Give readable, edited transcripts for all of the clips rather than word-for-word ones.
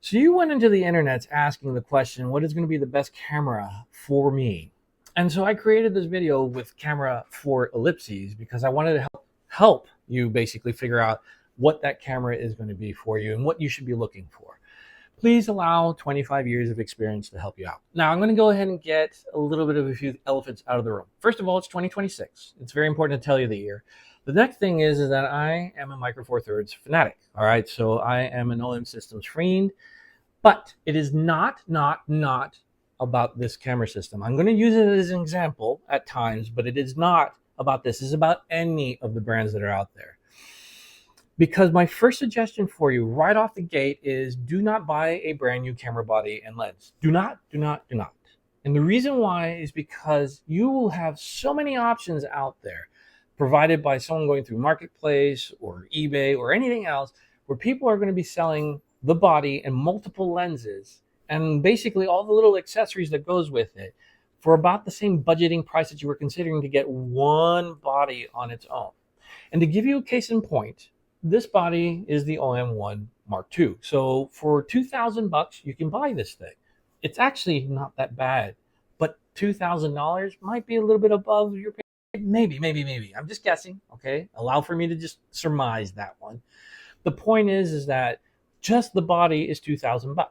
So you went into the internet asking the question, what is going to be the best camera for me? And so I created this video with camera for ellipses because I wanted to help you basically figure out what that camera is going to be for you and what you should be looking for. Please allow 25 years of experience to help you out. Now, I'm going to go ahead and get a little bit of a few elephants out of the room. First of all, it's 2026. It's very important to tell you the year. The next thing is that I am a Micro Four Thirds fanatic. All right, so I am an OM Systems fiend, but it is not about this camera system. I'm going to use it as an example at times, but it is not about this. It's about any of the brands that are out there. Because my first suggestion for you right off the gate is do not buy a brand new camera body and lens. Do not. And the reason why is because you will have so many options out there provided by someone going through Marketplace or eBay or anything else where people are going to be selling the body and multiple lenses and basically all the little accessories that goes with it for about the same budgeting price that you were considering to get one body on its own. And to give you a case in point, this body is the OM1 Mark II. So for $2,000, you can buy this thing. It's actually not that bad, but $2,000 might be a little bit above your pay. Maybe. I'm just guessing, okay? Allow for me to just surmise that one. The point is that just the body is $2,000.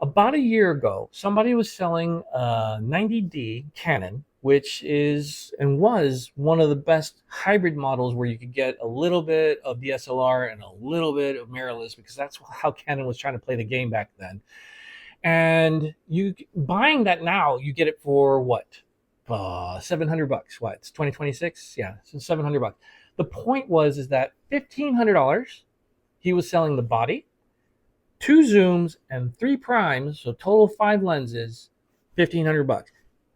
About a year ago, somebody was selling a 90D Canon, which is and was one of the best hybrid models where you could get a little bit of DSLR and a little bit of mirrorless, because that's how Canon was trying to play the game back then. And you buying that now, you get it for what? $700. What? It's 2026? Yeah, so $700. The point is that $1,500, he was selling the body, 2 zooms and 3 primes, so total 5 lenses, $1,500.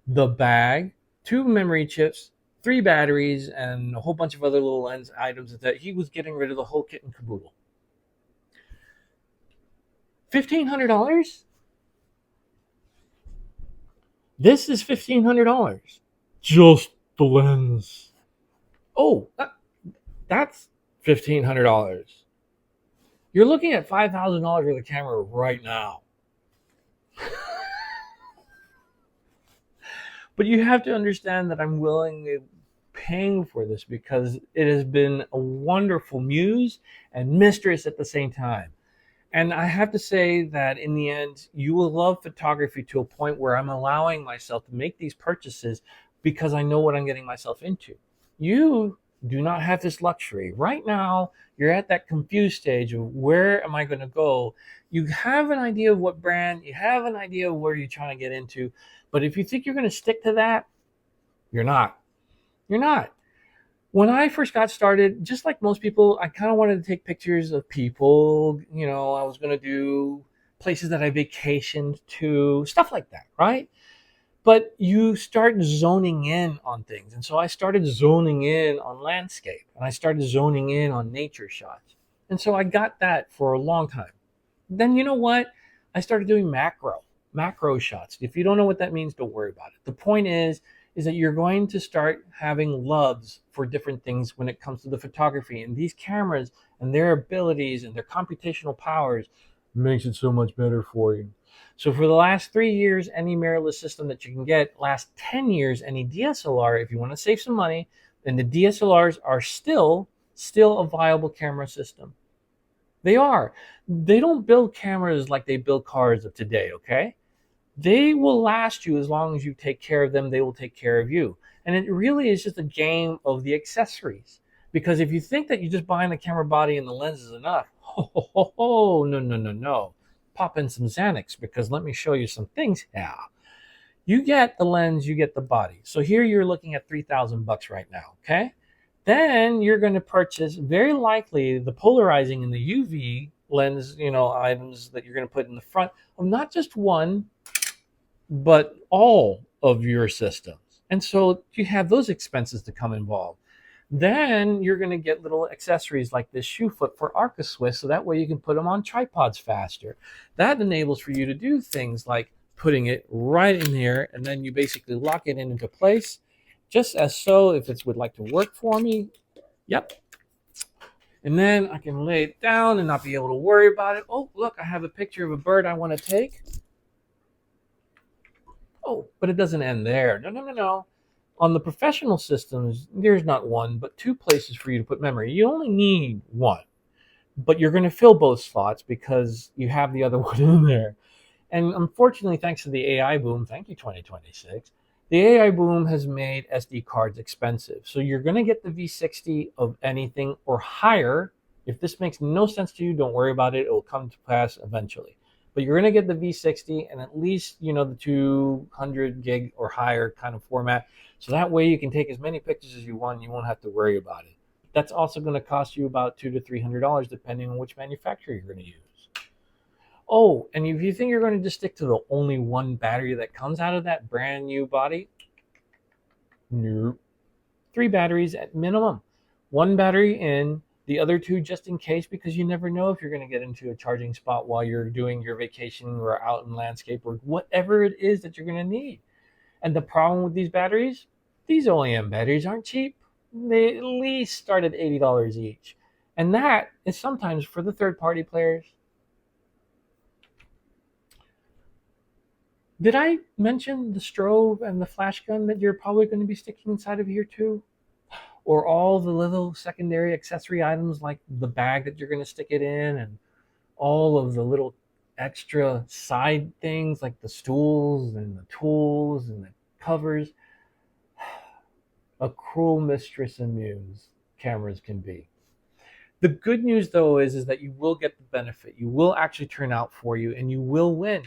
The bag, 2 memory chips, 3 batteries, and a whole bunch of other little lens items that he was getting rid of the whole kit and caboodle. $1,500? This is $1,500. Just the lens. Oh, that's $1,500. You're looking at $5,000 worth of camera right now. But you have to understand that I'm willingly paying for this because it has been a wonderful muse and mistress at the same time. And I have to say that in the end, you will love photography to a point where I'm allowing myself to make these purchases because I know what I'm getting myself into. You do not have this luxury. Right now, you're at that confused stage of where am I going to go? You have an idea of what brand, you have an idea of where you're trying to get into. But if you think you're going to stick to that, you're not. You're not. When I first got started, just like most people, I kind of wanted to take pictures of people. You know, I was going to do places that I vacationed to, stuff like that, right? But you start zoning in on things. And so I started zoning in on landscape, and I started zoning in on nature shots. And so I got that for a long time. Then you know what? I started doing macro shots. If you don't know what that means, don't worry about it. The point is that you're going to start having loves for different things when it comes to the photography. And these cameras and their abilities and their computational powers makes it so much better for you. So for the last 3 years, any mirrorless system that you can get, last 10 years, any DSLR, if you want to save some money, then the DSLRs are still a viable camera system. They are. They don't build cameras like they build cars of today, okay? They will last you as long as you take care of them. They will take care of you. And it really is just a game of the accessories. Because if you think that you just buying the camera body and the lens is enough, no. Pop in some Xanax, because let me show you some things here. You get the lens, you get the body. So here you're looking at $3,000 right now, okay? Then you're going to purchase, very likely, the polarizing and the UV lens, items that you're going to put in the front of not just one, but all of your systems. And so you have those expenses to come involved. Then you're going to get little accessories like this shoe foot for Arca Swiss, so that way you can put them on tripods faster. That enables for you to do things like putting it right in here, and then you basically lock it into place, just as so. If it would like to work for me, yep. And then I can lay it down and not be able to worry about it. Oh, look, I have a picture of a bird I want to take. Oh, but it doesn't end there. No, no, no, no. On the professional systems, there's not one, but two places for you to put memory. You only need one, but you're going to fill both slots because you have the other one in there. And unfortunately, thanks to the AI boom, thank you 2026, the AI boom has made SD cards expensive. So you're going to get the V60 of anything or higher. If this makes no sense to you, don't worry about it. It will come to pass eventually. But you're going to get the V60 and at least, the 200 gig or higher kind of format. So that way you can take as many pictures as you want. And you won't have to worry about it. That's also going to cost you about $200 to $300 depending on which manufacturer you're going to use. Oh, and if you think you're going to just stick to the only one battery that comes out of that brand new body, nope. 3 batteries at minimum. 1 battery in, the other 2 just in case, because you never know if you're going to get into a charging spot while you're doing your vacation or out in landscape or whatever it is that you're going to need. And the problem with these batteries, these OEM batteries aren't cheap. They at least start at $80 each. And that is sometimes for the third-party players. Did I mention the strobe and the flash gun that you're probably going to be sticking inside of here too? Or all the little secondary accessory items like the bag that you're going to stick it in and all of the little extra side things like the stools and the tools and the covers. A cruel mistress and muse cameras can be. The good news though is that you will get the benefit. You will actually turn out for you and you will win.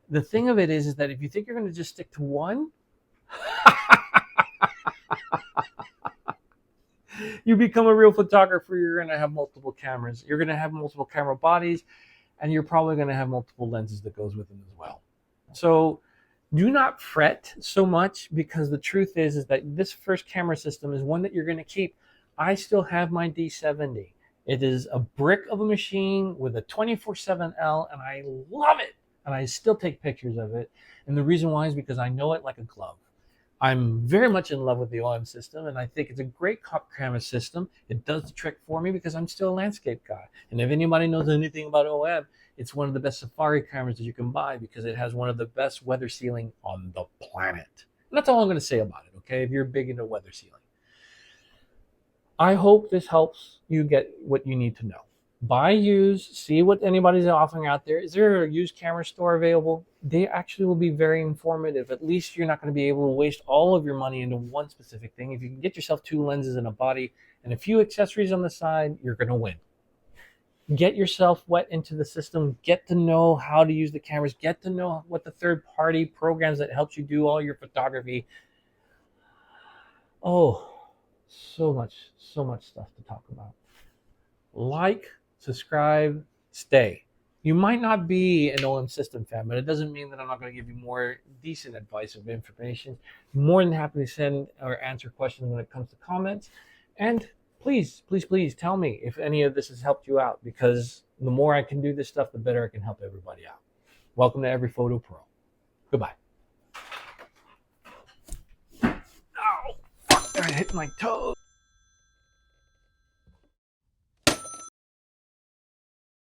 The thing of it is that if you think you're going to just stick to one, you become a real photographer. You're going to have multiple cameras. You're going to have multiple camera bodies, and you're probably going to have multiple lenses that goes with them as well. So do not fret so much, because the truth is that this first camera system is one that you're going to keep. I still have my D70. It is a brick of a machine with a 24/7L, and I love it. And I still take pictures of it. And the reason why is because I know it like a glove. I'm very much in love with the OM system, and I think it's a great camera system. It does the trick for me because I'm still a landscape guy. And if anybody knows anything about OM, it's one of the best safari cameras that you can buy because it has one of the best weather sealing on the planet. And that's all I'm going to say about it, okay, if you're big into weather sealing. I hope this helps you get what you need to know. Buy used, see what anybody's offering out there. Is there a used camera store available? They actually will be very informative. At least you're not going to be able to waste all of your money into one specific thing. If you can get yourself 2 lenses and a body and a few accessories on the side, you're going to win. Get yourself wet into the system. Get to know how to use the cameras. Get to know what the third-party programs that helps you do all your photography. Oh, so much stuff to talk about. Like, subscribe, stay. You might not be an OM system fan, but it doesn't mean that I'm not going to give you more decent advice or information. More than happy to send or answer questions when it comes to comments. And please tell me if any of this has helped you out, because the more I can do this stuff, the better I can help everybody out. Welcome to EveryPhotoPro. Goodbye. Ow! I hit my toes.